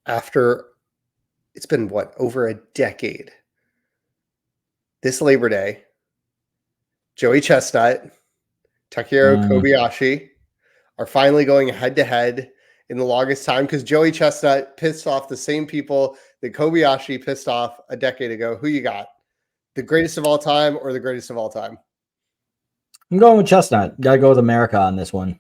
after it's been over a decade. This Labor Day, Joey Chestnut, Takeru Kobayashi are finally going head to head in the longest time because Joey Chestnut pissed off the same people that Kobayashi pissed off a decade ago. Who you got? The greatest of all time or the greatest of all time? I'm going with Chestnut. Got to go with America on this one.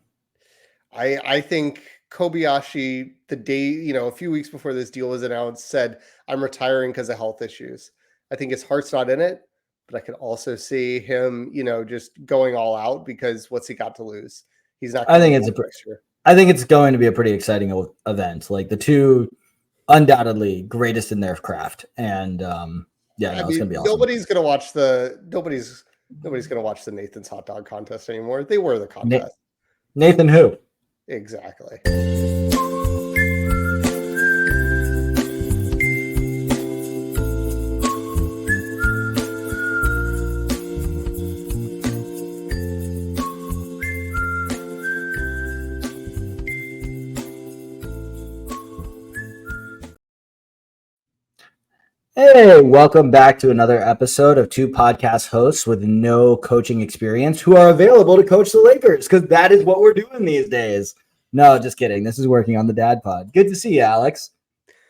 I think Kobayashi, the day, a few weeks before this deal was announced, said, I'm retiring because of health issues. I think his heart's not in it, but I could also see him, just going all out because what's he got to lose? He's not. I think it's going to be a pretty exciting event. Like the two undoubtedly greatest in their craft. And it's going to be awesome. Nobody's going to watch nobody's going to watch the Nathan's hot dog contest anymore. They were the contest. Nathan who? Exactly. Hey, welcome back to another episode of two podcast hosts with no coaching experience who are available to coach the Lakers because that is what we're doing these days. No, just kidding. This is working on the Dad Pod. Good to see you, Alex.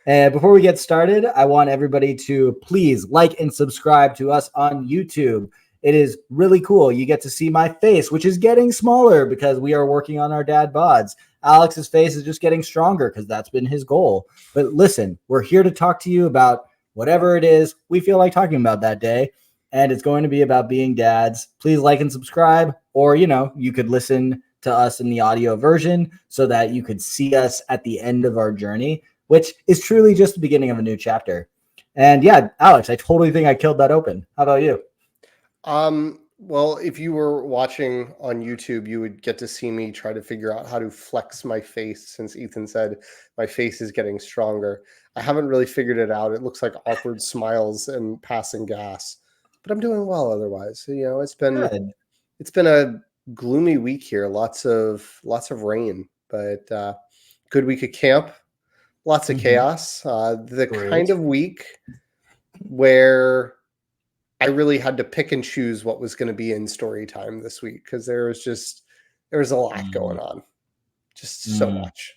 And before we get started, I want everybody to please like and subscribe to us on YouTube. It is really cool. You get to see my face, which is getting smaller because we are working on our dad bods. Alex's face is just getting stronger because that's been his goal. But listen, we're here to talk to you about whatever it is we feel like talking about that day. And it's going to be about being dads. Please like and subscribe, or, you could listen to us in the audio version so that you could see us at the end of our journey, which is truly just the beginning of a new chapter. And yeah, Alex, I totally think I killed that open. How about you? Well, if you were watching on YouTube, you would get to see me try to figure out how to flex my face since Ethan said my face is getting stronger. I haven't really figured it out. It looks like awkward smiles and passing gas, but I'm doing well otherwise. It's been a gloomy week here. Lots of rain, but good week of camp. Lots of chaos. The Great. Kind of week where I really had to pick and choose what was going to be in story time this week because there was a lot going on, just so much.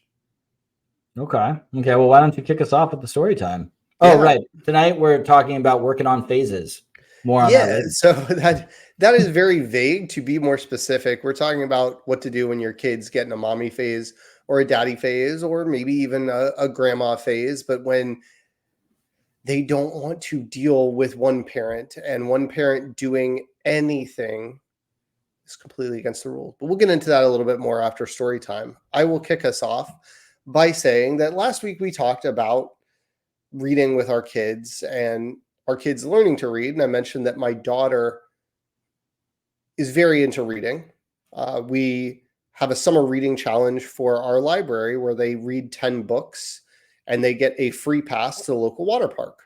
Okay. Well, why don't you kick us off with the story time? Oh, right. Tonight we're talking about working on phases. More on that later. So that is very vague. To be more specific, we're talking about what to do when your kids get in a mommy phase or a daddy phase or maybe even a grandma phase, but when they don't want to deal with one parent and one parent doing anything is completely against the rules. But we'll get into that a little bit more after story time. I will kick us off by saying that last week we talked about reading with our kids and our kids learning to read. And I mentioned that my daughter is very into reading. We have a summer reading challenge for our library where they read 10 books and they get a free pass to the local water park.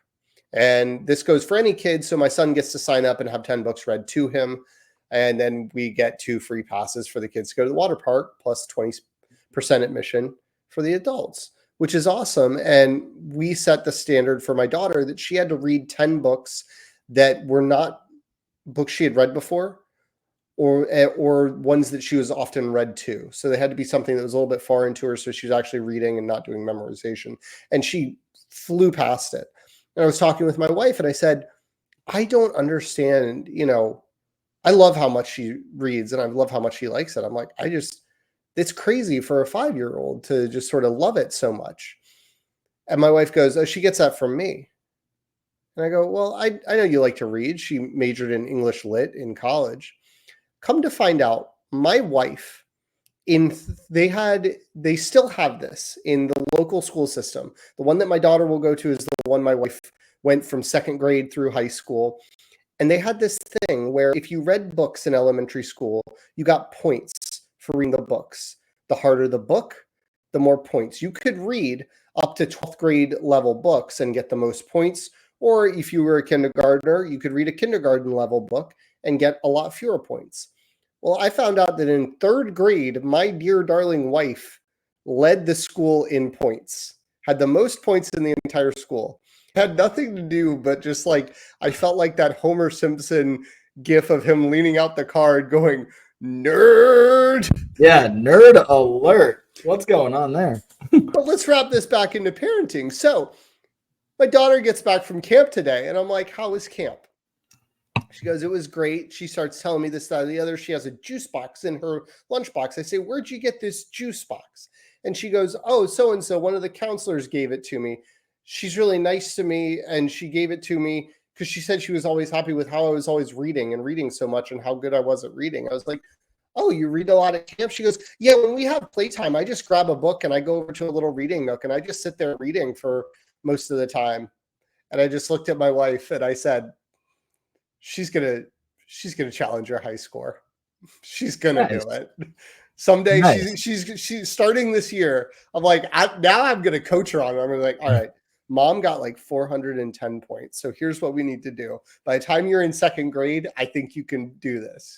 And this goes for any kid. So my son gets to sign up and have 10 books read to him. And then we get 2 free passes for the kids to go to the water park plus 20% admission for the adults, which is awesome. And we set the standard for my daughter that she had to read 10 books that were not books she had read before or ones that she was often read to. So they had to be something that was a little bit foreign to her. So she was actually reading and not doing memorization. And she flew past it. And I was talking with my wife and I said, I don't understand, I love how much she reads and I love how much she likes it. I'm like, it's crazy for a 5-year-old to just sort of love it so much. And my wife goes, oh, she gets that from me. And I go, well, I know you like to read. She majored in English Lit in college. Come to find out, my wife, they still have this in the local school system. The one that my daughter will go to is the one my wife went from 2nd grade through high school. And they had this thing where if you read books in elementary school, you got points for reading the books. The harder the book, the more points. You could read up to 12th grade level books and get the most points. Or if you were a kindergartner, you could read a kindergarten level book and get a lot fewer points. Well, I found out that in 3rd grade, my dear darling wife led the school in points. had the most points in the entire school. Had nothing to do, but just like I felt like that Homer Simpson gif of him leaning out the card going, nerd. Yeah, nerd alert. What's going on there? But let's wrap this back into parenting. So my daughter gets back from camp today, and I'm like, how was camp? She goes, it was great. She starts telling me this, that, and the other. She has a juice box in her lunchbox. I say, where'd you get this juice box? And she goes, oh, so-and-so, one of the counselors gave it to me. She's really nice to me, and she gave it to me because she said she was always happy with how I was always reading and reading so much and how good I was at reading. I was like, oh, you read a lot at camp? She goes, yeah, when we have playtime, I just grab a book and I go over to a little reading nook and I just sit there reading for most of the time. And I just looked at my wife and I said, she's gonna challenge your high score. She's gonna do it someday. Nice. She's starting this year. I'm like, now I'm gonna coach her on it. I'm like, all right, mom got like 410 points, so here's what we need to do. By the time you're in second grade, I think you can do this.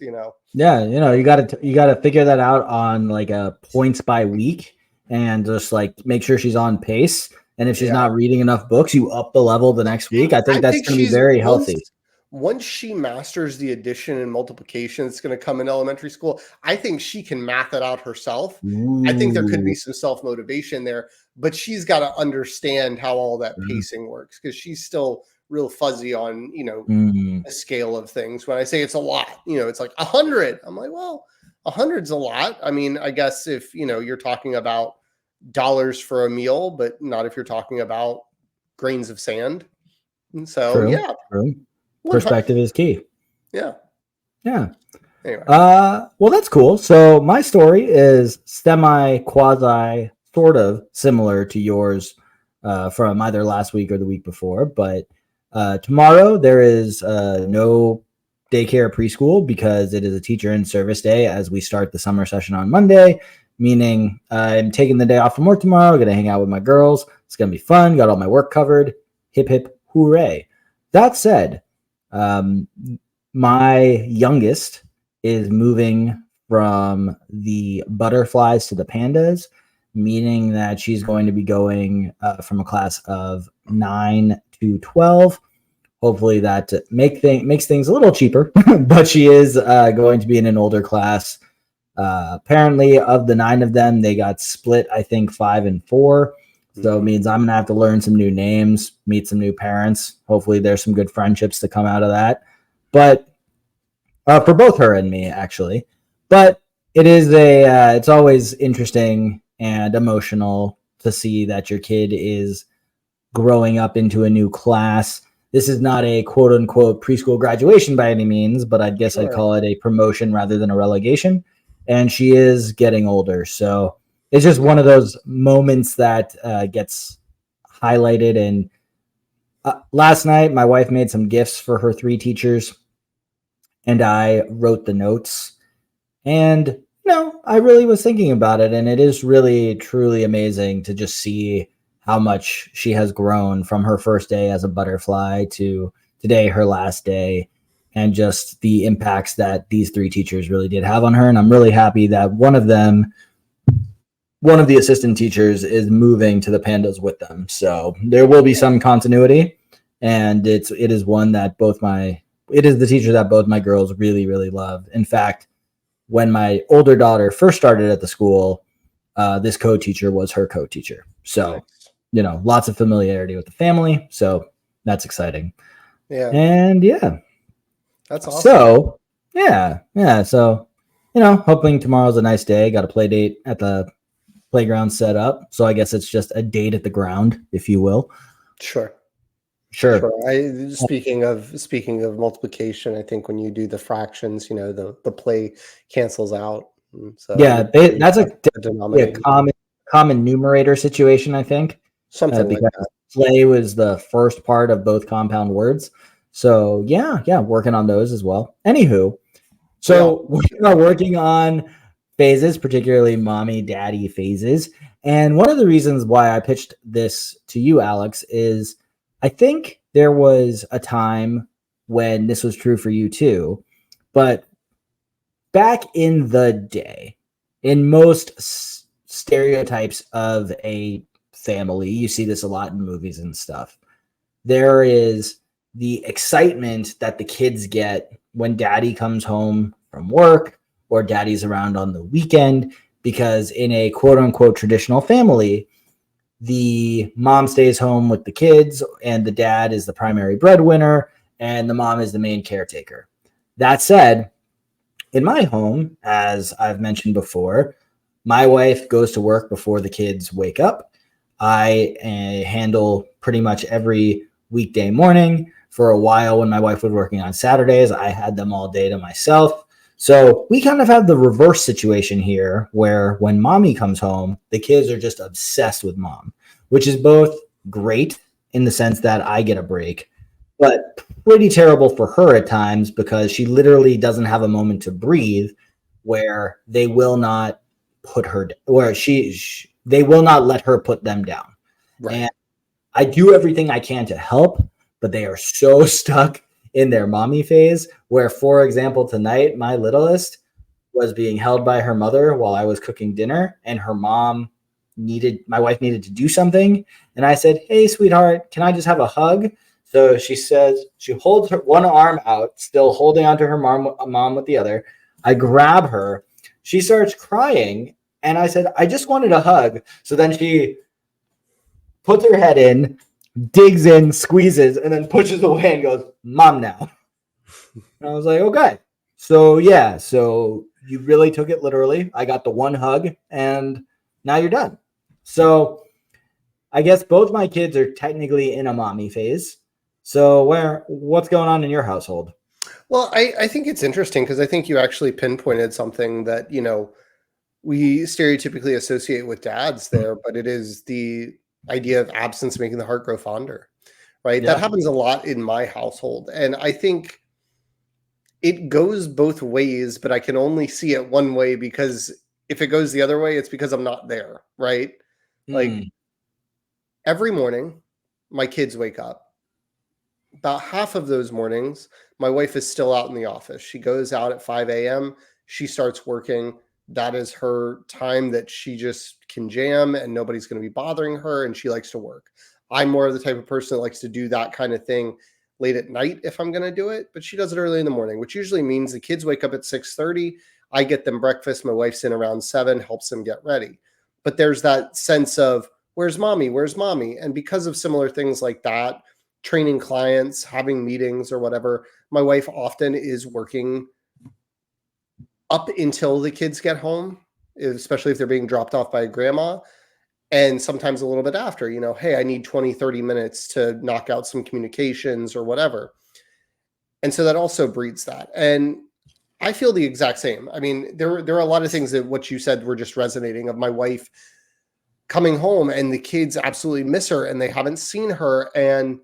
Yeah, you gotta figure that out on like a points by week, and just like make sure she's on pace. And if she's not reading enough books, you up the level the next week. I think that's going to be very healthy. Once she masters the addition and multiplication that's going to come in elementary school, I think she can math it out herself. Ooh. I think there could be some self-motivation there, but she's got to understand how all that pacing works because she's still real fuzzy on, the scale of things. When I say it's a lot, it's like 100. I'm like, well, 100's a lot. I mean, I guess if, you're talking about dollars for a meal, but not if you're talking about grains of sand. And so, True. Perspective is key. Yeah. Anyway. Well, that's cool. So my story is quasi sort of similar to yours from either last week or the week before. But tomorrow there is no daycare preschool because it is a teacher in service day as we start the summer session on Monday, meaning I'm taking the day off from work tomorrow. I'm going to hang out with my girls. It's going to be fun. Got all my work covered. Hip, hip, hooray. That said, my youngest is moving from the butterflies to the pandas, meaning that she's going to be going from a class of 9 to 12. Hopefully that makes things a little cheaper, but she is going to be in an older class. Apparently, of the 9 of them, they got split, I think, 5 and 4. So it means I'm going to have to learn some new names, meet some new parents. Hopefully there's some good friendships that come out of that. But for both her and me, actually. But it is it's always interesting and emotional to see that your kid is growing up into a new class. This is not a quote unquote preschool graduation by any means, but I guess I'd call it a promotion rather than a relegation. And she is getting older. So it's just one of those moments that gets highlighted. And last night, my wife made some gifts for her 3 teachers, and I wrote the notes. And, I really was thinking about it. And it is really, truly amazing to just see how much she has grown from her first day as a butterfly to today, her last day, and just the impacts that these 3 teachers really did have on her. And I'm really happy that one of the assistant teachers is moving to the pandas with them. So there will be some continuity, and it is one that it is the teacher that both my girls really, really love. In fact, when my older daughter first started at the school, this co-teacher was her co-teacher. So, lots of familiarity with the family. So that's exciting. Yeah. And that's awesome. So, So, hoping tomorrow's a nice day. Got a play date at the playground set up, so I guess it's just a date at the ground, if you will. Sure. Speaking of multiplication, I think when you do the fractions, the play cancels out. So that's a common numerator situation, I think. Something like that. Play was the first part of both compound words. So working on those as well. Anywho, so we are working on phases, particularly mommy daddy phases. And one of the reasons why I pitched this to you, Alex, is I think there was a time when this was true for you too. But back in the day, in most stereotypes of a family, you see this a lot in movies and stuff. There is the excitement that the kids get when daddy comes home from work or daddy's around on the weekend, because in a quote unquote traditional family, the mom stays home with the kids and the dad is the primary breadwinner and the mom is the main caretaker. That said, in my home, as I've mentioned before, my wife goes to work before the kids wake up. I handle pretty much every weekday morning. For a while, when my wife was working on Saturdays, I had them all day to myself. So we kind of have the reverse situation here where when mommy comes home, the kids are just obsessed with mom, which is both great in the sense that I get a break, but pretty terrible for her at times because she literally doesn't have a moment to breathe where they will not put her, where they will not let her put them down. Right. And I do everything I can to help, but they are so stuck in their mommy phase where, for example, tonight, my littlest was being held by her mother while I was cooking dinner and my wife needed to do something. And I said, "Hey, sweetheart, can I just have a hug?" So she says, she holds her one arm out, still holding onto her mom with the other. I grab her. She starts crying. And I said, "I just wanted a hug." So then she puts her head in, digs in, squeezes, and then pushes away and goes, "Mom now." And I was like, okay. So yeah, so you really took it literally. I got the one hug and now you're done. So I guess both my kids are technically in a mommy phase. So what's going on in your household? Well, I think it's interesting because I think you actually pinpointed something that, we stereotypically associate with dads there, but it is the idea of absence making the heart grow fonder, right? That Yeah. happens a lot in my household. And I think it goes both ways, but I can only see it one way because if it goes the other way, it's because I'm not there, right? Like Mm. every morning, my kids wake up. About half of those mornings, my wife is still out in the office. She goes out at 5 a.m. She starts working. That is her time that she just can jam and nobody's going to be bothering her. And she likes to work. I'm more of the type of person that likes to do that kind of thing late at night if I'm going to do it. But she does it early in the morning, which usually means the kids wake up at 6:30. I get them breakfast. My wife's in around 7, helps them get ready. But there's that sense of, where's mommy? Where's mommy? And because of similar things like that, training clients, having meetings or whatever, my wife often is working up until the kids get home, especially if they're being dropped off by grandma, and sometimes a little bit after, hey, I need 20, 30 minutes to knock out some communications or whatever. And so that also breeds that. And I feel the exact same. I mean, there are a lot of things that what you said were just resonating of my wife coming home and the kids absolutely miss her and they haven't seen her. And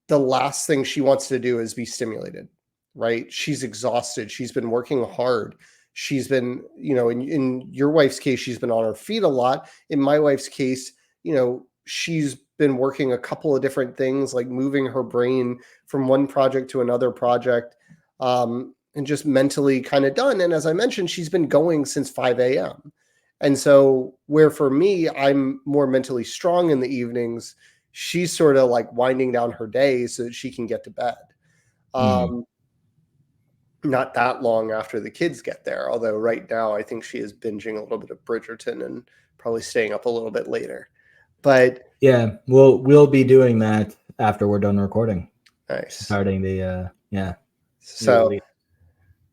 the last thing she wants to do is be stimulated, right? She's exhausted. She's been working hard. She's been, in your wife's case, she's been on her feet a lot. In my wife's case, she's been working a couple of different things, like moving her brain from one project to another project, and just mentally kind of done. And as I mentioned, she's been going since 5 a.m. And so where for me, I'm more mentally strong in the evenings, she's sort of like winding down her day so that she can get to bed. Not that long after the kids get there. Although right now I think she is binging a little bit of Bridgerton and probably staying up a little bit later. But yeah, we'll be doing that after we're done recording. Nice. Starting the yeah.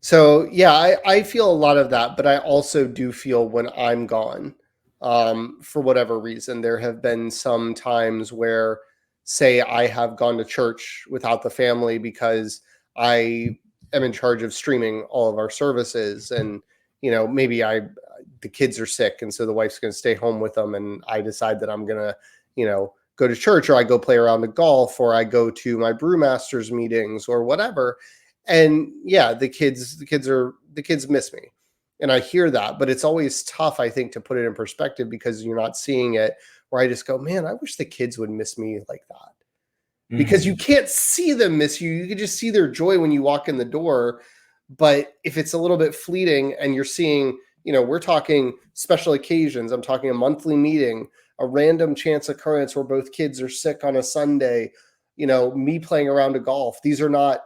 So yeah, I feel a lot of that, but I also do feel when I'm gone, for whatever reason, there have been some times where, say, I have gone to church without the family because I am in charge of streaming all of our services, and maybe the kids are sick, and so the wife's going to stay home with them, and I decide that I'm going to go to church, or I go play around the golf, or I go to my brewmasters meetings or whatever. And yeah, the kids miss me. And I hear that, but it's always tough, I think, to put it in perspective because you're not seeing it, where I just go, man, I wish the kids would miss me like that. Because you can't see them miss you. You can just see their joy when you walk in the door. But if it's a little bit fleeting and you're seeing we're talking special occasions. I'm talking a monthly meeting, a random chance occurrence where both kids are sick on a Sunday, me playing around to golf. These are not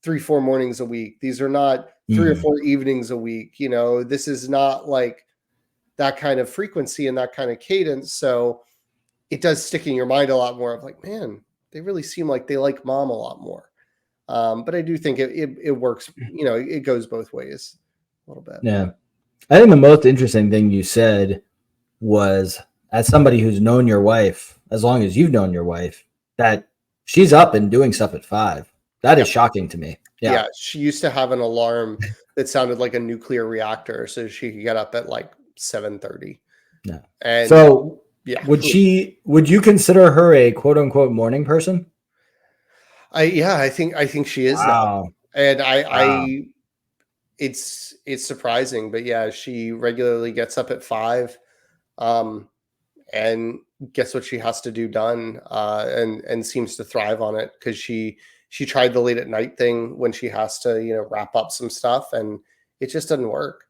3-4 mornings a week. These are not 3 or 4 evenings a week. This is not like that kind of frequency and that kind of cadence. So it does stick in your mind a lot more of like, man, they really seem like they like mom a lot more. But I do think it works, it goes both ways a little bit. Yeah. I think the most interesting thing you said was, as somebody who's known your wife as long as you've known your wife, that she's up and doing stuff at 5. That is shocking to me. Yeah. She used to have an alarm that sounded like a nuclear reactor, so she could get up at like 7:30. Yeah. And so would you consider her a quote unquote morning person? I think she is now. And it's surprising, but yeah, she regularly gets up at 5 and gets what she has to do done, and seems to thrive on it, because she tried the late at night thing when she has to, wrap up some stuff, and it just doesn't work.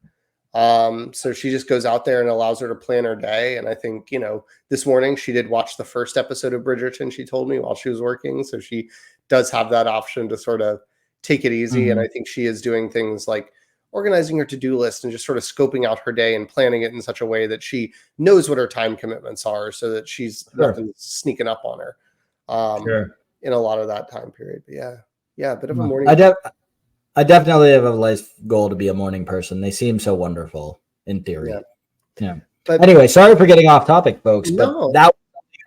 So she just goes out there and allows her to plan her day. And I think, this morning she did watch the first episode of Bridgerton, she told me, while she was working. So she does have that option to sort of take it easy. And I think she is doing things like organizing her to-do list and just sort of scoping out her day and planning it in such a way that she knows what her time commitments are, so that she's nothing sneaking up on her in a lot of that time period. But yeah, a bit of a morning. I definitely have a life goal to be a morning person. They seem so wonderful in theory. Yeah. But anyway, sorry for getting off topic, folks. But that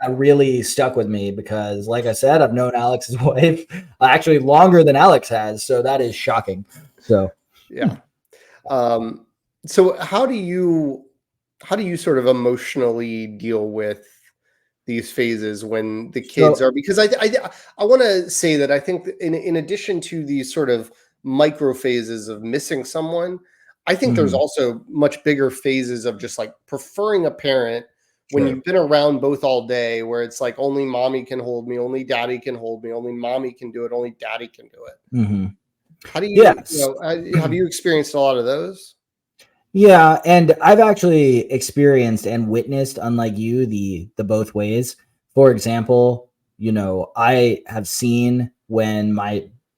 really stuck with me because, like I said, I've known Alex's wife actually longer than Alex has. So that is shocking. So yeah. So how do you sort of emotionally deal with these phases when the kids are, because I want to say that I think that in addition to these sort of micro phases of missing someone, I think there's also much bigger phases of just like preferring a parent when you've been around both all day, where it's like only mommy can hold me, only daddy can hold me, only mommy can do it, only daddy can do it. How do you, have you experienced a lot of those? Yeah, and I've actually experienced and witnessed, unlike you, the both ways. For example, I have seen when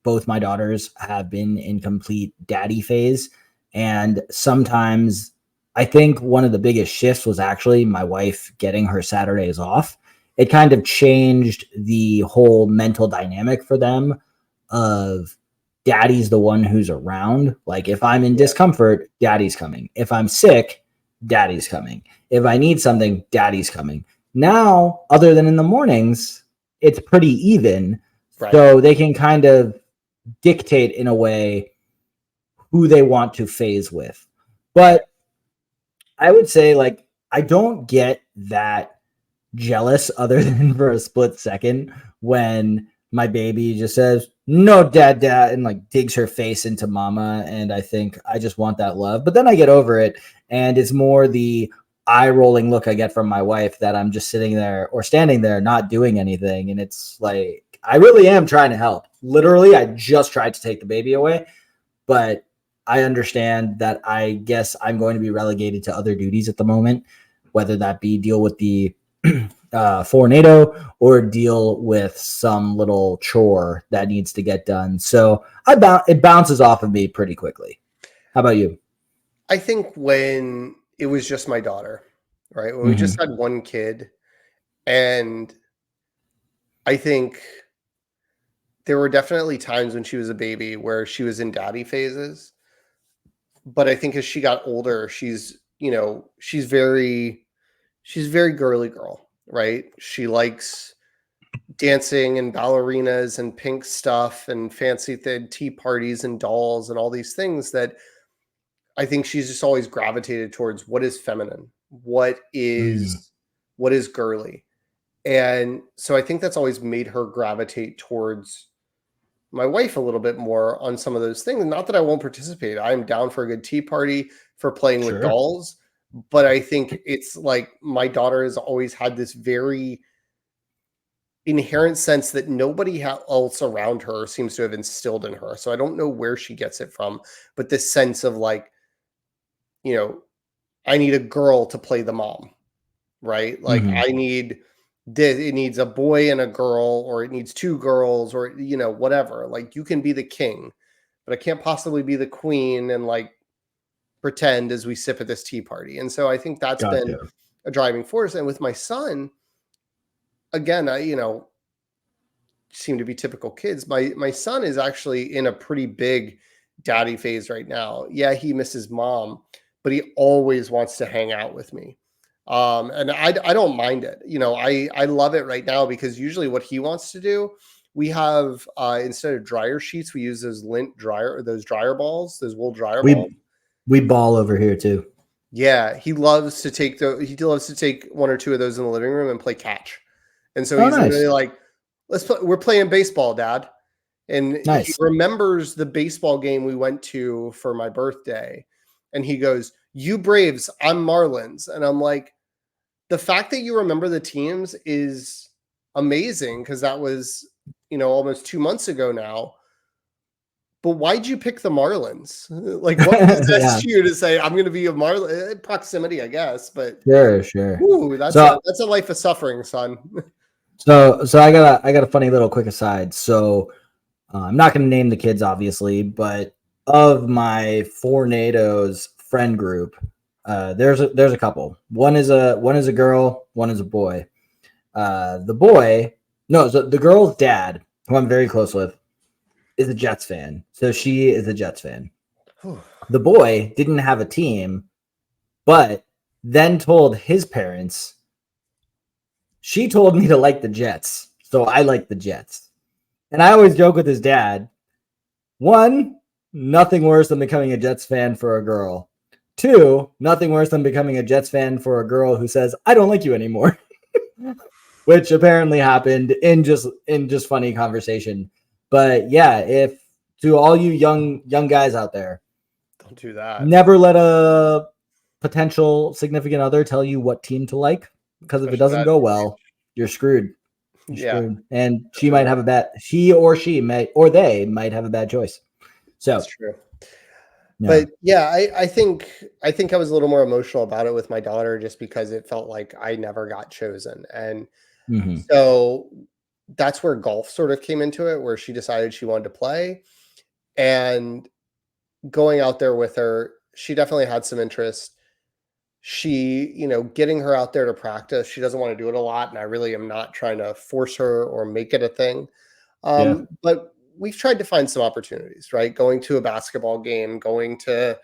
both my daughters have been in complete daddy phase, and sometimes I think one of the biggest shifts was actually my wife getting her Saturdays off. It kind of changed the whole mental dynamic for them of daddy's the one who's around. Like if I'm in discomfort, daddy's coming. If I'm sick, daddy's coming. If I need something, daddy's coming. Now, other than in the mornings, it's pretty even. Right. So they can kind of dictate in a way who they want to phase with. But I would say, like, I don't get that jealous other than for a split second when my baby just says, "No, dad," and like digs her face into mama. And I think I just want that love. But then I get over it. And it's more the eye rolling look I get from my wife that I'm just sitting there or standing there not doing anything. And it's like, I really am trying to help. Literally, I just tried to take the baby away. But I understand that I guess I'm going to be relegated to other duties at the moment, whether that be deal with the tornado or deal with some little chore that needs to get done. So it bounces off of me pretty quickly. How about you? I think when it was just my daughter, right? When we just had one kid, and I think there were definitely times when she was a baby where she was in daddy phases. But I think as she got older, she's very girly girl, right? She likes dancing and ballerinas and pink stuff and fancy tea parties and dolls and all these things that I think she's just always gravitated towards what is feminine, what is girly. And so I think that's always made her gravitate towards my wife a little bit more on some of those things. Not that I won't participate. I'm down for a good tea party, for playing with dolls. But I think it's like my daughter has always had this very inherent sense that nobody else around her seems to have instilled in her. So I don't know where she gets it from, but this sense of like, I need a girl to play the mom, right? Like Mhm. I need it needs a boy and a girl, or it needs two girls, or whatever. Like you can be the king, but I can't possibly be the queen and like pretend as we sip at this tea party. And so I think that's been Gotcha. a driving force. And with my son, again, I seem to be typical kids. My son is actually in a pretty big daddy phase right now. Yeah, he misses mom, but he always wants to hang out with me. And I don't mind it. I love it right now because usually what he wants to do, we have instead of dryer sheets, we use those lint dryer, those dryer balls, those wool dryer balls. We ball over here too. Yeah, he loves to take one or two of those in the living room and play catch. And so Oh, he's nice. literally like, we're playing baseball, Dad. And he Nice. remembers the baseball game we went to for my birthday. And he goes, "You Braves, I'm Marlins." And I'm like, the fact that you remember the teams is amazing because that was, almost 2 months ago now. But why'd you pick the Marlins? Like, what Yeah, possessed you to say I'm going to be a Marlin? Proximity, I guess. But sure. ooh, that's So a life of suffering, son. so I got a funny little quick aside. So I'm not going to name the kids, obviously, but of my four NATO's friend group, there's a couple. One is a girl, one is a boy. The boy, no, so the girl's dad, who I'm very close with, is a Jets fan. So she is a Jets fan. The boy didn't have a team, but then told his parents, she told me to like the Jets. So I like the Jets. And I always joke with his dad, one, nothing worse than becoming a Jets fan for a girl. Two, nothing worse than becoming a Jets fan for a girl who says, I don't like you anymore. Which apparently happened in just funny conversation. But yeah, if to all you young guys out there, Don't do that. never let a potential significant other tell you what team to like, because if it Especially doesn't that go well, you're screwed. You're yeah. screwed. And Definitely. he or she may, or they might have a bad choice. So That's true. yeah. But yeah, I think I was a little more emotional about it with my daughter just because it felt like I never got chosen. And Mm-hmm. so that's where golf sort of came into it, where she decided she wanted to play. And going out there with her, she definitely had some interest. She, getting her out there to practice, she doesn't want to do it a lot. And I really am not trying to force her or make it a thing. Yeah. But we've tried to find some opportunities, right? Going to a basketball game, going to,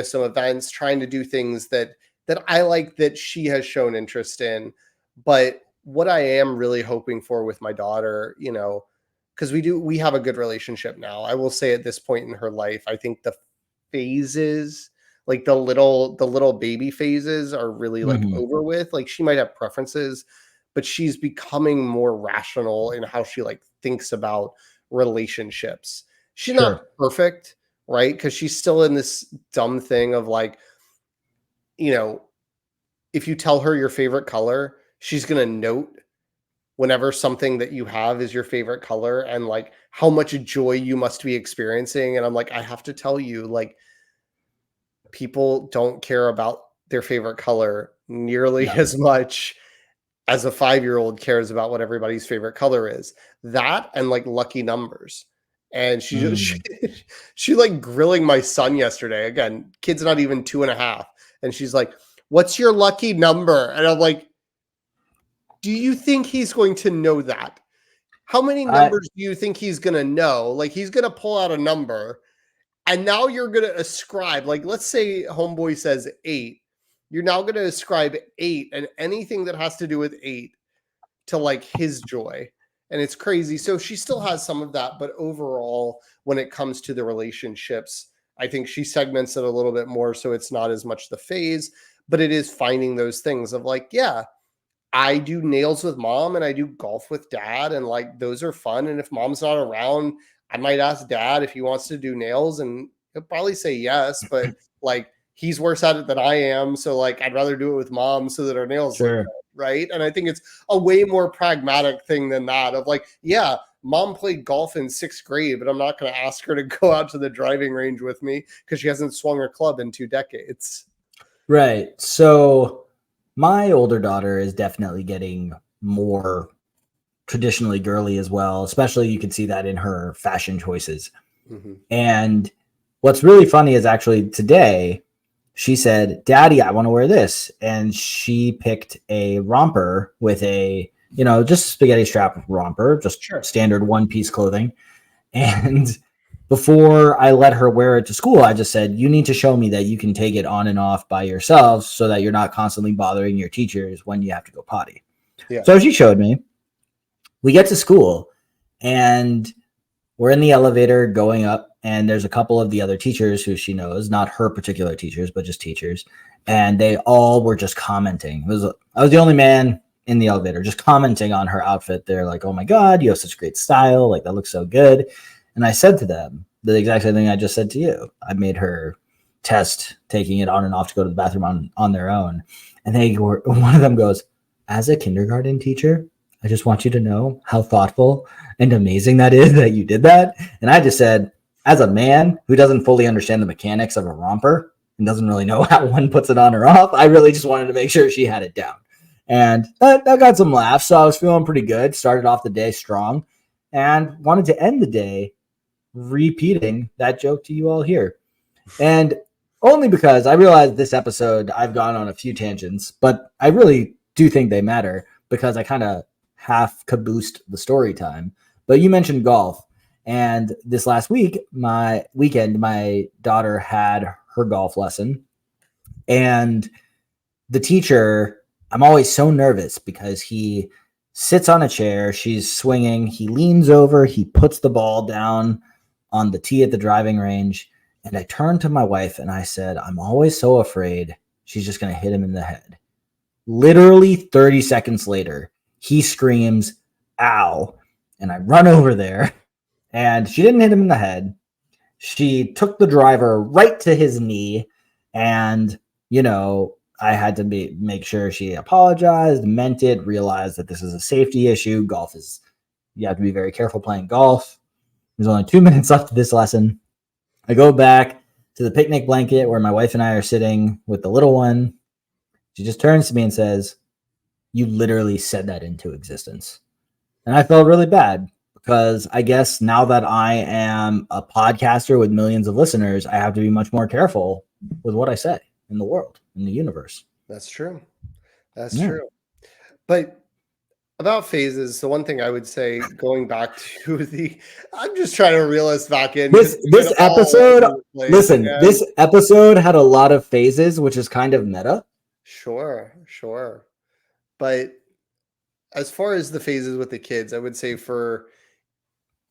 some events, trying to do things that I like that she has shown interest in. But what I am really hoping for with my daughter, because we have a good relationship now. I will say at this point in her life, I think the phases, like the little baby phases are really like Mm-hmm. over with. Like she might have preferences, but she's becoming more rational in how she like thinks about relationships. She's not Sure. perfect, right? Because she's still in this dumb thing of like, you know, if you tell her your favorite color, she's gonna note whenever something that you have is your favorite color and like how much joy you must be experiencing. And I'm like, I have to tell you, like, people don't care about their favorite color nearly No. as much as a 5-year-old cares about what everybody's favorite color is. That and like lucky numbers. And she just Mm. she like grilling my son yesterday. Again, kid's not even 2.5. And she's like, "What's your lucky number?" And I'm like, "Do you think he's going to know that? How many I numbers do you think he's gonna know? Like he's gonna pull out a number and now you're going to ascribe, like, let's say homeboy says 8. You're now going to ascribe 8 and anything that has to do with 8 to like his joy. And it's crazy. So she still has some of that. But overall, when it comes to the relationships, I think she segments it a little bit more. So it's not as much the phase, but it is finding those things of like, yeah, I do nails with mom and I do golf with dad. And like those are fun. And if mom's not around, I might ask dad if he wants to do nails and he'll probably say yes, but like he's worse at it than I am. So like I'd rather do it with mom so that our nails look sure. good. Right. And I think it's a way more pragmatic thing than that of like, yeah, mom played golf in 6th grade, but I'm not going to ask her to go out to the driving range with me because she hasn't swung her club in 2 decades. Right. So my older daughter is definitely getting more traditionally girly as well, especially you can see that in her fashion choices. Mhm. And what's really funny is actually today she said, "Daddy, I want to wear this." And she picked a romper with a, just spaghetti strap romper, just Sure. standard one piece clothing. And before I let her wear it to school, I just said, "You need to show me that you can take it on and off by yourself so that you're not constantly bothering your teachers when you have to go potty." Yeah. So she showed me. We get to school and we're in the elevator going up, and there's a couple of the other teachers who she knows, not her particular teachers, but just teachers. And they all were just commenting. I was the only man in the elevator just commenting on her outfit. They're like, "Oh my God, you have such great style. Like, that looks so good." And I said to them the exact same thing I just said to you. I made her test taking it on and off to go to the bathroom on their own. And one of them goes, "As a kindergarten teacher, I just want you to know how thoughtful and amazing that is that you did that." And I just said, as a man who doesn't fully understand the mechanics of a romper and doesn't really know how one puts it on or off, I really just wanted to make sure she had it down. And that got some laughs. So I was feeling pretty good. Started off the day strong and wanted to end the day repeating that joke to you all here. And only because I realized this episode I've gone on a few tangents, but I really do think they matter because I kind of half caboosed the story time. But you mentioned golf. And this last my daughter had her golf lesson. And the teacher, I'm always so nervous because he sits on a chair, she's swinging, he leans over, he puts the ball down on the tee at the driving range. And I turned to my wife and I said, "I'm always so afraid she's just going to hit him in the head." Literally 30 seconds later, he screams, "Ow." And I run over there and she didn't hit him in the head. She took the driver right to his knee. And, I had to make sure she apologized, meant it, realized that this is a safety issue. You have to be very careful playing golf. There's only 2 minutes left of this lesson. I go back to the picnic blanket where my wife and I are sitting with the little one. She just turns to me and says, "You literally said that into existence." And I felt really bad because I guess now that I am a podcaster with millions of listeners, I have to be much more careful with what I say in the world, in the universe. That's true. That's Yeah. true. But about phases, the one thing I would say, going back to I'm just trying to reel us back in because we've been This all episode, over the place. listen, And this episode had a lot of phases, which is kind of meta. sure, sure. But as far as the phases with the kids, I would say for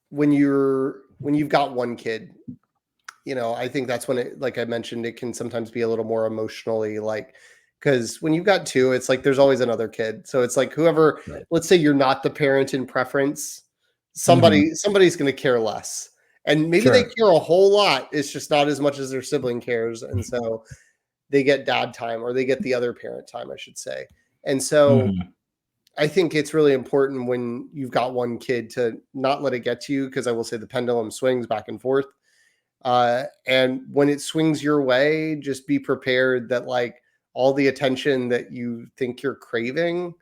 when you've got one kid, I think that's when it, like I mentioned, it can sometimes be a little more emotionally like, because when you've got two, it's like there's always another kid. So it's like whoever, Right. let's say you're not the parent in preference, Mm-hmm. somebody's going to care less. And maybe they Sure. care a whole lot. It's just not as much as their sibling cares. And so they get dad time, or they get the other parent time, I should say. And so Mm-hmm. I think it's really important when you've got one kid to not let it get to you, because I will say the pendulum swings back and forth. And when it swings your way, just be prepared that like all the attention that you think you're craving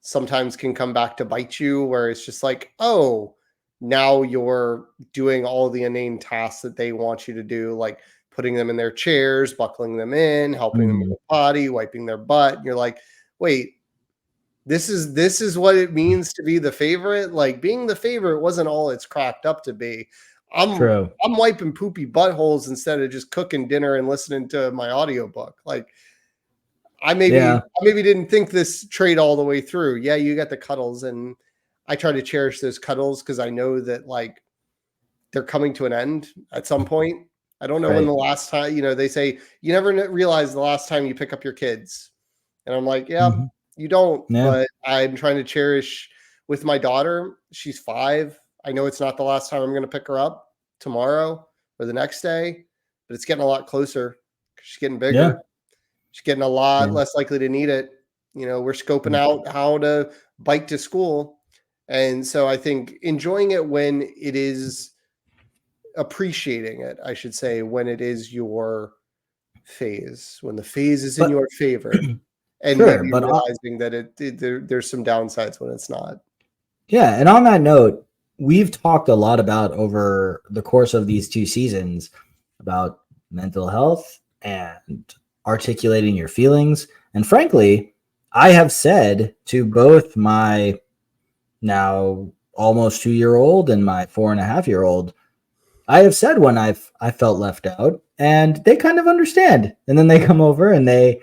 sometimes can come back to bite you, where it's just like, oh, now you're doing all the inane tasks that they want you to do, like putting them in their chairs, buckling them in, helping them with Mm-hmm. the potty, wiping their butt. And you're like, wait, this is what it means to be the favorite. Like being the favorite wasn't all it's cracked up to be. I'm True. I'm wiping poopy buttholes instead of just cooking dinner and listening to my audiobook. Like Yeah. I maybe didn't think this trade all the way through. Yeah, you got the cuddles, and I try to cherish those cuddles because I know that like they're coming to an end at some point. I don't know when the Right. last time, they say you never realize the last time you pick up your kids. And I'm like, yeah, Mm-hmm. you don't, Yeah. but I'm trying to cherish with my daughter. She's 5. I know it's not the last time I'm going to pick her up tomorrow or the next day, but it's getting a lot closer. She's getting bigger. Yeah. She's getting a lot Yeah. less likely to need it. We're scoping Mm. out how to bike to school. And so I think enjoying it when it is appreciating it, I should say, when it is your phase, when the phase is in But your favor, and sure, maybe but realizing that there's some downsides when it's not. yeah, and on that note, we've talked a lot about over the course of these 2 seasons about mental health and articulating your feelings. And frankly, I have said to both my now almost 2-year-old and my 4.5-year-old, I have said when I felt left out, and they kind of understand. And then they come over and they,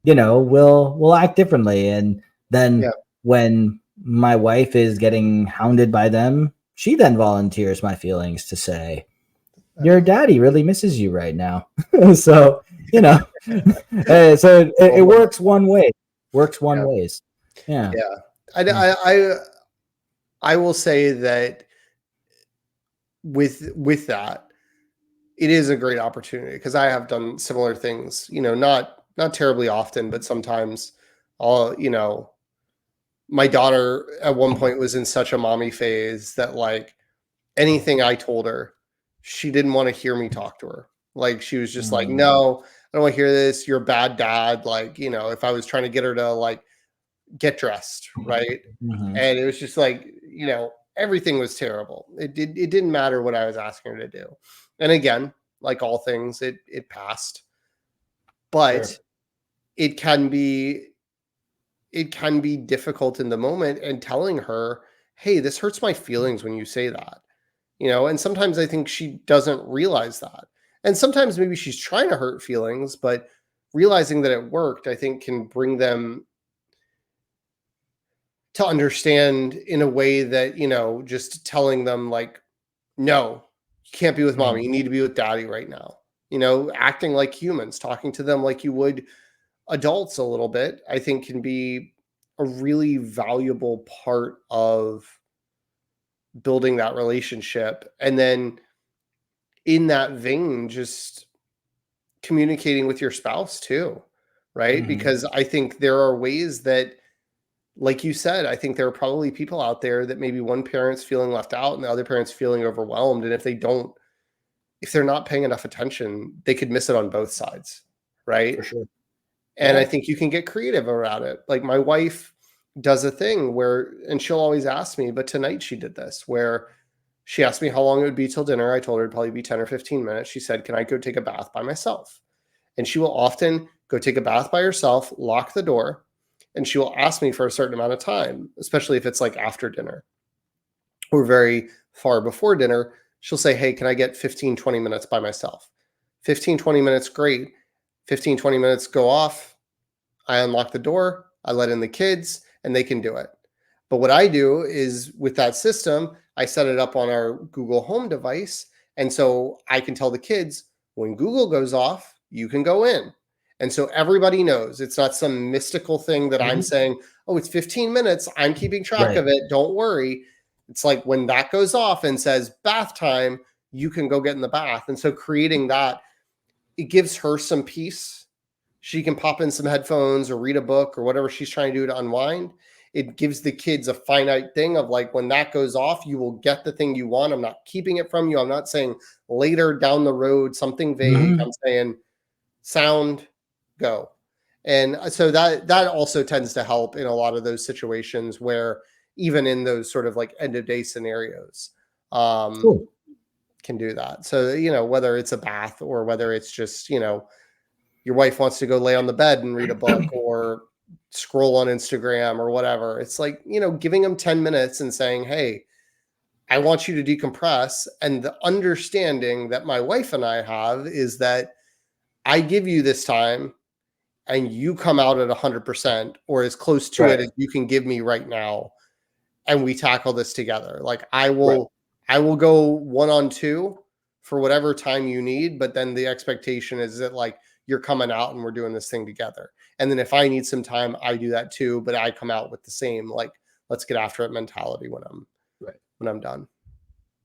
will act differently. And then Yeah. when my wife is getting hounded by them, she then volunteers my feelings to say, your daddy really misses you right now. So, so it works one way. Works one ways. Yeah. I will say that with that, it is a great opportunity, because I have done similar things, not terribly often, but sometimes my daughter at one point was in such a mommy phase that like anything I told her, she didn't want to hear me talk to her. Like she was just like, no, I don't want to hear this. You're a bad dad. Like, if I was trying to get her to like get dressed, right? Mhm. And it was just like, everything was terrible. It didn't matter what I was asking her to do. And again, like all things, it passed. But Sure. it can be difficult in the moment, and telling her, hey, this hurts my feelings when you say that. And sometimes I think she doesn't realize that. And sometimes maybe she's trying to hurt feelings, but realizing that it worked, I think, can bring them to understand in a way that, just telling them like, no, you can't be with mommy. You need to be with daddy right now. Acting like humans, talking to them like you would adults a little bit, I think can be a really valuable part of building that relationship. And then in that vein, just communicating with your spouse too, right? Mhm. Because I think there are ways that, like you said, I think there are probably people out there that maybe one parent's feeling left out and the other parent's feeling overwhelmed. And if they're not paying enough attention, they could miss it on both sides, right? For sure. And Yeah. I think you can get creative around it. Like my wife does a thing where, and she'll always ask me, but tonight she did this, where she asked me how long it would be till dinner. I told her it'd probably be 10 or 15 minutes. She said, can I go take a bath by myself? And she will often go take a bath by herself, lock the door, and she will ask me for a certain amount of time, especially if it's like after dinner or very far before dinner. She'll say, hey, can I get 15, 20 minutes by myself? 15, 20 minutes, great. 15, 20 minutes go off. I unlock the door, I let in the kids, and they can do it. But what I do is with that system, I set it up on our Google Home device. And so I can tell the kids, when Google goes off, you can go in. And so everybody knows it's not some mystical thing that I'm saying, oh, it's 15 minutes. I'm keeping track of it. Don't worry. It's like when that goes off and says bath time, you can go get in the bath. And so creating that, it gives her some peace. She can pop in some headphones or read a book or whatever she's trying to do to unwind. It gives the kids a finite thing of like, when that goes off, you will get the thing you want. I'm not keeping it from you. I'm not saying later down the road, something vague. I'm saying sound, go. And so that also tends to help in a lot of those situations where even in those sort of like end of day scenarios, can do that. So, whether it's a bath or whether it's just, your wife wants to go lay on the bed and read a book or scroll on Instagram or whatever. It's like, giving them 10 minutes and saying, hey, I want you to decompress. And the understanding that my wife and I have is that I give you this time and you come out at 100% or as close to it as you can give me right now. And we tackle this together. Like I will go 1-on-2 for whatever time you need. But then the expectation is that like, you're coming out and we're doing this thing together. And then if I need some time, I do that too, but I come out with the same, like, let's get after it mentality when I'm done.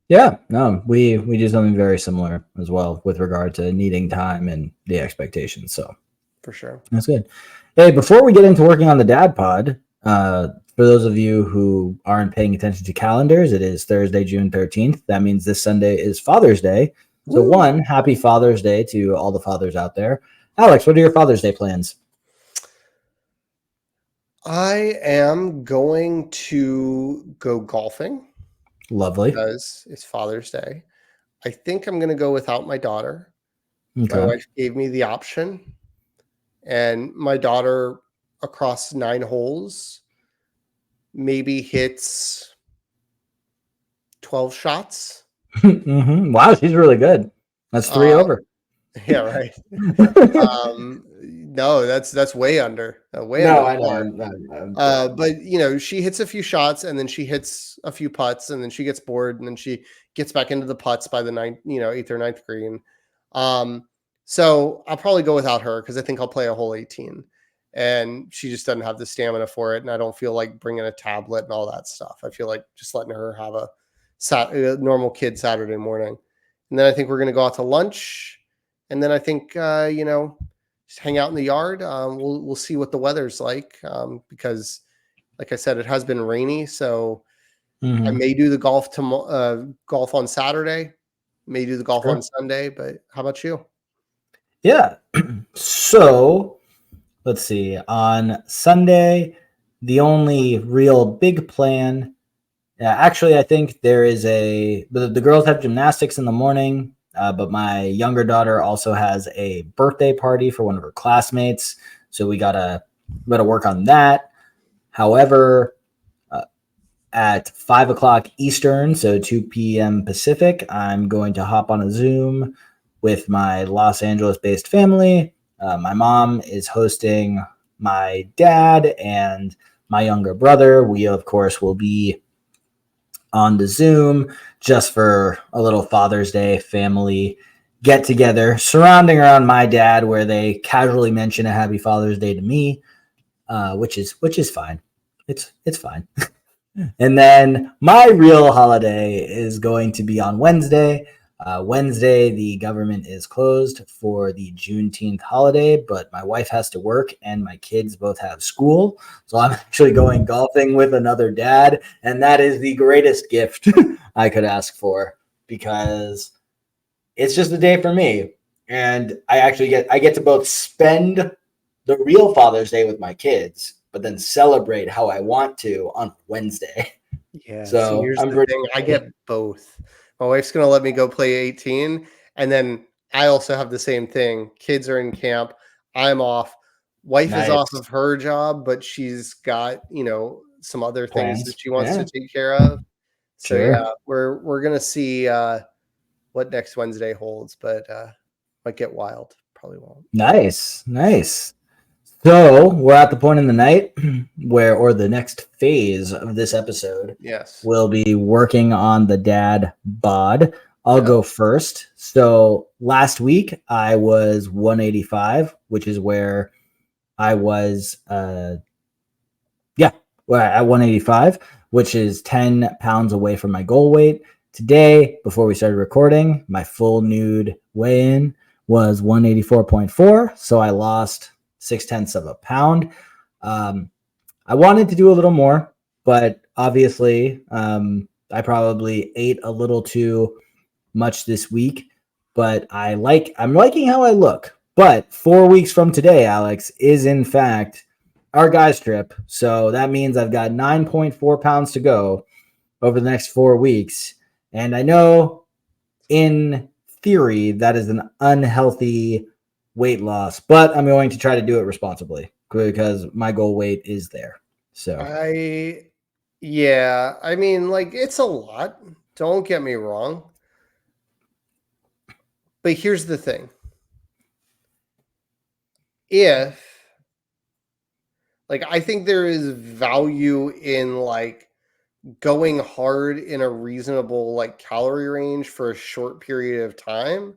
Yeah, no, we do something very similar as well with regard to needing time and the expectations. So for sure. That's good. Hey, before we get into working on the dad pod, for those of you who aren't paying attention to calendars, it is Thursday, June 13th. That means this Sunday is Father's Day. So happy Father's Day to all the fathers out there. Alex, what are your Father's Day plans? I am going to go golfing Lovely. because it's Father's Day. I think I'm going to go without my daughter. My Okay. wife gave me the option, and my daughter across 9 holes maybe hits 12 shots. Wow, she's really good. That's 3 Uh, over. yeah, right. No, that's way under, way No, under I know. par. I'm kidding. But she hits a few shots and then she hits a few putts and then she gets bored and then she gets back into the putts by the eighth or ninth green. So I'll probably go without her because I think I'll play a hole 18, and she just doesn't have the stamina for it, and I don't feel like bringing a tablet and all that stuff. I feel like just letting her have a normal kid Saturday morning, and then I think we're gonna go out to lunch, and then I think just hang out in the yard. We'll see what the weather's like, because, like I said, it has been rainy. So I Mhm. may do the golf on Saturday, may do the golf on Sure. Sunday. But how about you? Yeah. So let's see. On Sunday, the only real big plan. Yeah, actually, I think there is the girls have gymnastics in the morning, but my younger daughter also has a birthday party for one of her classmates. So we gotta work on that. However, at 5 o'clock Eastern, so 2 p.m. Pacific, I'm going to hop on a Zoom with my Los Angeles based family. My mom is hosting my dad and my younger brother. We, of course, will be on the Zoom just for a little Father's Day family get together surrounding around my dad, where they casually mention a happy Father's Day to me, which is fine. It's fine. And then my real holiday is going to be on Wednesday. Wednesday, the government is closed for the Juneteenth holiday, but my wife has to work and my kids both have school. So I'm actually going golfing with another dad. And that is the greatest gift I could ask for, because it's just a day for me. And I get to both spend the real Father's Day with my kids, but then celebrate how I want to on Wednesday. Yeah. See, So here's I'm the pretty thing. I excited. get both. My wife's gonna let me go play 18, and then I also have the same thing. Kids are in camp. I'm off. Wife is off Nice of her job, but she's got some other things that plans. she wants to Yeah, take care of. So yeah, sure. we're gonna see what next Wednesday holds, but might get wild. Probably won't. Nice. So we're at the point in the night or the next phase of this episode, Yes. we'll be working on the dad bod. I'll Yep. go first. So last week I was 185, which is where I was, yeah, well, at 185, which is 10 pounds away from my goal weight. Today, before we started recording, my full nude weigh in was 184.4. So I lost 6/10 of a pound. Um, I wanted to do a little more, but obviously, I probably ate a little too much this week. But I'm liking how I look. But 4 weeks from today, Alex, is in fact our guys trip. So that means I've got 9.4 pounds to go over the next 4 weeks. And I know in theory that is an unhealthy weight loss, but I'm going to try to do it responsibly because my goal weight is there. So, Yeah, I mean, like, it's a lot. Don't get me wrong. But here's the thing. If I think there is value in going hard in a reasonable calorie range for a short period of time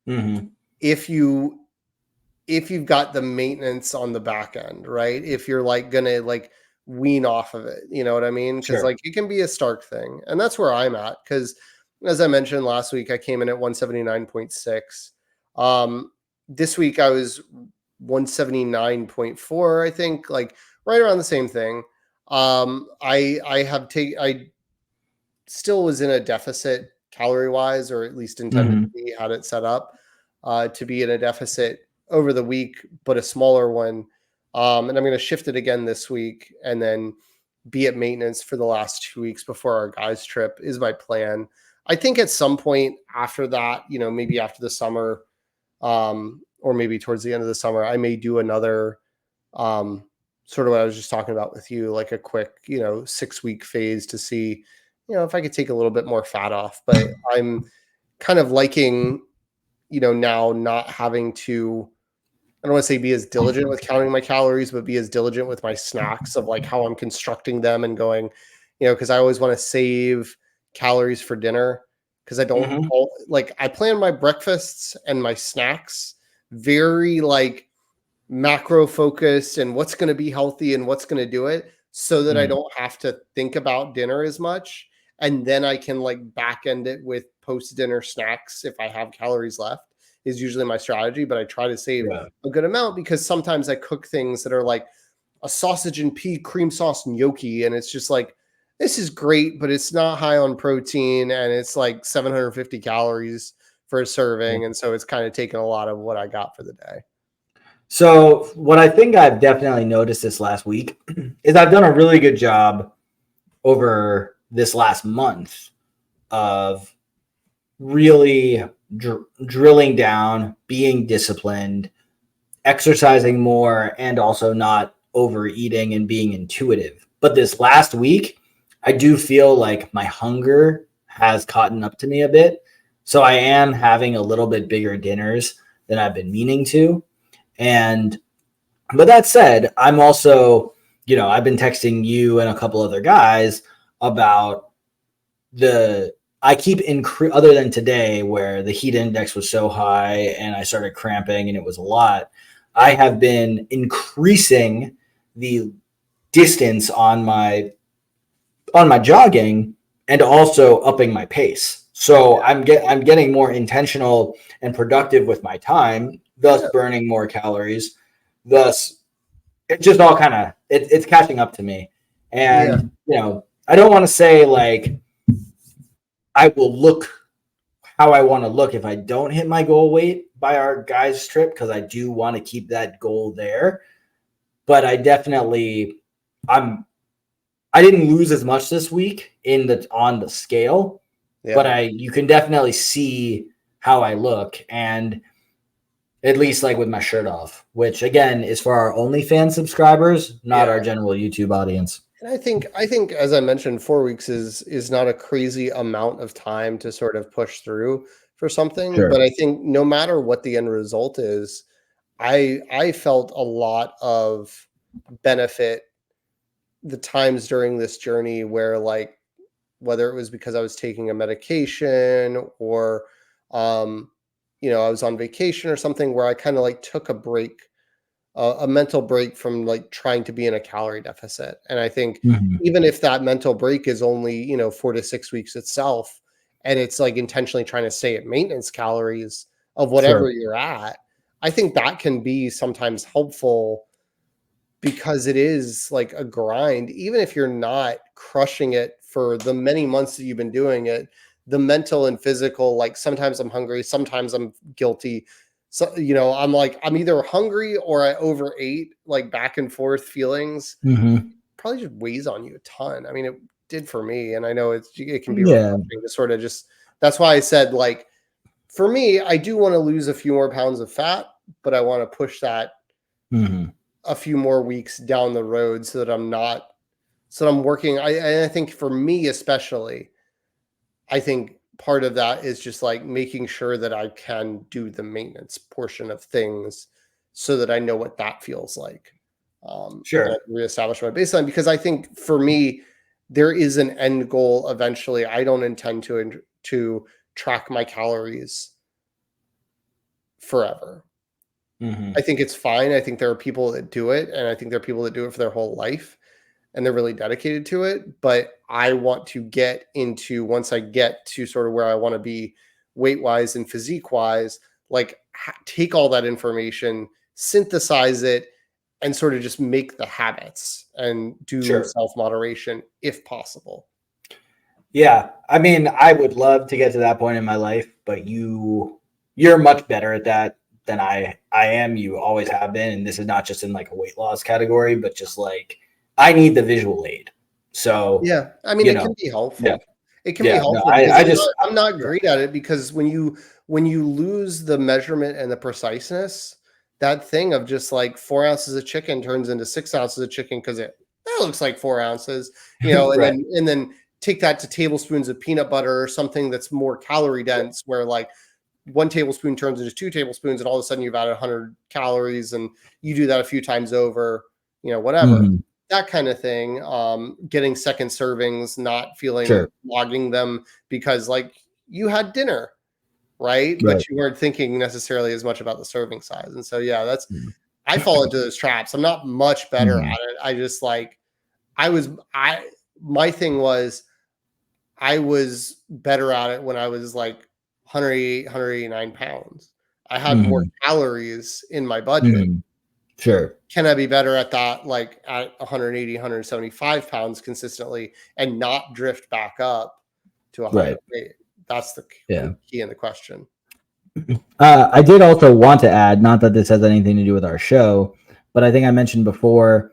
mhm, if you've got the maintenance on the back end, right? If you're gonna wean off of it, you know what I mean? Because sure. it can be a stark thing, and that's where I'm at. Because as I mentioned last week, I came in at 179.6. This week I was 179.4. I think right around the same thing. I still was in a deficit calorie wise, or at least intended to Mhm. be, had it set up to be in a deficit over the week, but a smaller one. And I'm going to shift it again this week and then be at maintenance for the last 2 weeks before our guys trip is my plan. I think at some point after that, maybe after the summer, or maybe towards the end of the summer, I may do another, sort of what I was just talking about with you, like a quick, 6-week phase to see, if I could take a little bit more fat off. But I'm kind of liking, now not having to, I don't want to say be as diligent with counting my calories, but be as diligent with my snacks of like how I'm constructing them and going, because I always want to save calories for dinner because I don't I plan my breakfasts and my snacks very like macro focused and what's going to be healthy and what's going to do it so that I don't have to think about dinner as much. And then I can like back end it with post dinner snacks if I have calories left is usually my strategy, but I try to save a good amount because sometimes I cook things that are like a sausage and pea cream sauce gnocchi. And it's just like, this is great, but it's not high on protein and it's like 750 calories for a serving. And so it's kind of taken a lot of what I got for the day. So what I think I've definitely noticed this last week is I've done a really good job over this last month of really drilling down, being disciplined, exercising more, and also not overeating and being intuitive. But this last week, I do feel like my hunger has caught up to me a bit. So I am having a little bit bigger dinners than I've been meaning to. But that said, I'm also, I've been texting you and a couple other guys about I keep other than today where the heat index was so high and I started cramping and it was a lot. I have been increasing the distance on my jogging and also upping my pace. So I'm getting more intentional and productive with my time, thus burning more calories. Thus, it's just all kind of it's catching up to me. And I don't want to say like I will look how I want to look if I don't hit my goal weight by our guys trip, because I do want to keep that goal there. But I definitely I didn't lose as much this week on the scale, but you can definitely see how I look, and at least like with my shirt off, which again is for our OnlyFans subscribers, not our general YouTube audience. And I think as I mentioned, 4 weeks is not a crazy amount of time to sort of push through for something. Sure. But I think no matter what the end result is, I felt a lot of benefit the times during this journey where like whether it was because I was taking a medication or I was on vacation or something where I kind of like took a break, a mental break from like trying to be in a calorie deficit. And I think even if that mental break is only, 4 to 6 weeks itself, and it's like intentionally trying to stay at maintenance calories of whatever you're at, I think that can be sometimes helpful because it is like a grind. Even if you're not crushing it for the many months that you've been doing it, the mental and physical, like sometimes I'm hungry, sometimes I'm guilty. So, I'm like, I'm either hungry or I overate, like back and forth feelings. Probably just weighs on you a ton. I mean, it did for me. And I know it can be refreshing to sort of just, that's why I said, like, for me, I do want to lose a few more pounds of fat, but I want to push that a few more weeks down the road so that I'm working. I think for me, especially, I think part of that is just like making sure that I can do the maintenance portion of things so that I know what that feels like. Sure. Reestablish my baseline, because I think for me, there is an end goal eventually. I don't intend to track my calories forever. I think it's fine. I think there are people that do it, and I think there are people that do it for their whole life and they're really dedicated to it. But I want to get into, once I get to sort of where I want to be weight wise and physique wise, like take all that information, synthesize it, and sort of just make the habits and do self-moderation if possible. Yeah. I mean, I would love to get to that point in my life, but you're much better at that than I I am, you always have been, and this is not just in like a weight loss category, but just like I need the visual aid. So yeah, I mean, it can be helpful. Yeah. It can be Yeah, helpful. no, because I'm not great at it, because when you lose the measurement and the preciseness, that thing of just like 4 ounces of chicken turns into 6 ounces of chicken because that looks like 4 ounces, you know, and Right. then take that to tablespoons of peanut butter or something that's more calorie dense, where like 1 tablespoon turns into 2 tablespoons, and all of a sudden you've added 100 calories, and you do that a few times over, you know, whatever. Mhm. That kind of thing. Getting second servings, not feeling Sure. logging them because like you had dinner, right? Right. But you weren't thinking necessarily as much about the serving size. And so, yeah, Mhm. I fall into those traps. I'm not much better Mhm. at it. I just like, my thing was I was better at it when I was like 188, 189 pounds. I had more Mhm. calories in my budget. Mhm. Sure. Can I be better at that, like at 180, 175 pounds consistently, and not drift back up to 100 Right. weight? That's the Yeah. key in the question. I did also want to add, not that this has anything to do with our show, but I think I mentioned before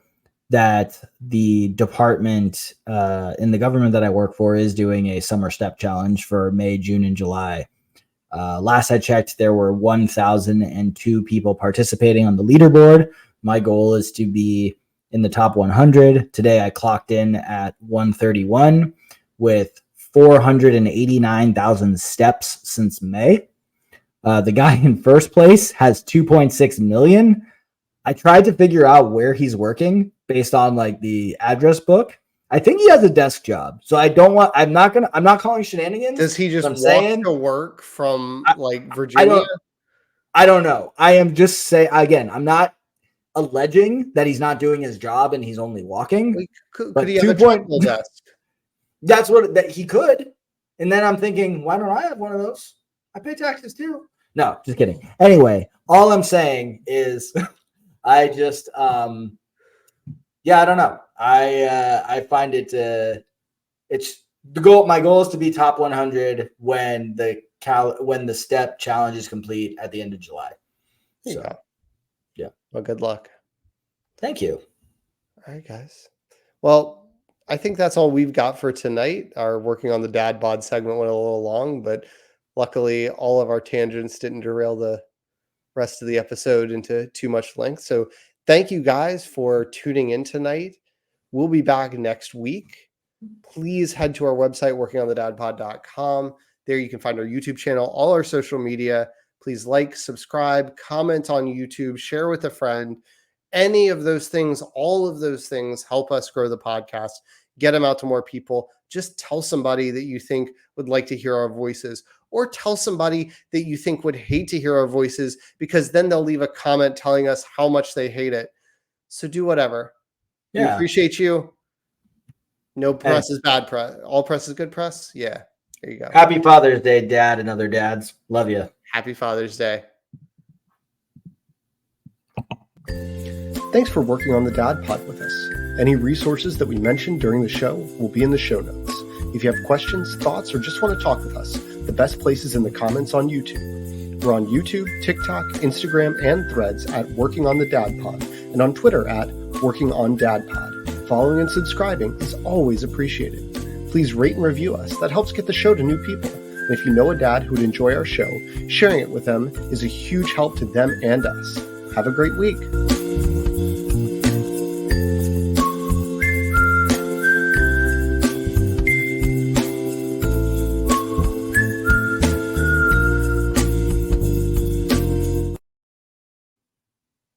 that the department in the government that I work for is doing a summer step challenge for May, June, and July. Last I checked, there were 1,002 people participating on the leaderboard. My goal is to be in the top 100. Today I clocked in at 131 with 489,000 steps since May. The guy in first place has 2.6 million. I tried to figure out where he's working based on like the address book. I think he has a desk job. So I'm not calling shenanigans. Does he just walk to work from like Virginia? I don't know. I am just saying, again, I'm not alleging that he's not doing his job and he's only walking. Could he have a travel desk? That's what that he could. And then I'm thinking, why don't I have one of those? I pay taxes too. No, just kidding. Anyway, all I'm saying is I just yeah, I don't know. I find it it's the goal. My goal is to be top 100 when the step challenge is complete at the end of July. So, yeah. Well, good luck. Thank you. All right, guys. Well, I think that's all we've got for tonight. Our working on the dad bod segment went a little long, but luckily all of our tangents didn't derail the rest of the episode into too much length. So thank you guys for tuning in tonight. We'll be back next week. Please head to our website, workingonthedadpod.com. There you can find our YouTube channel, all our social media. Please like, subscribe, comment on YouTube, share with a friend. Any of those things, all of those things help us grow the podcast, get them out to more people. Just tell somebody that you think would like to hear our voices, or tell somebody that you think would hate to hear our voices, because then they'll leave a comment telling us how much they hate it. So do whatever. We appreciate you. No press is bad press. All press is good press. Yeah. There you go. Happy Father's Day, Dad and other dads. Love you. Happy Father's Day. Thanks for working on the Dad Pod with us. Any resources that we mentioned during the show will be in the show notes. If you have questions, thoughts, or just want to talk with us, the best place is in the comments on YouTube. We're on YouTube, TikTok, Instagram, and Threads at Working on the Dad Pod, and on Twitter at Working on Dad Pod. Following and subscribing is always appreciated. Please rate and review us. That helps get the show to new people. And if you know a dad who would enjoy our show, sharing it with them is a huge help to them and us. Have a great week.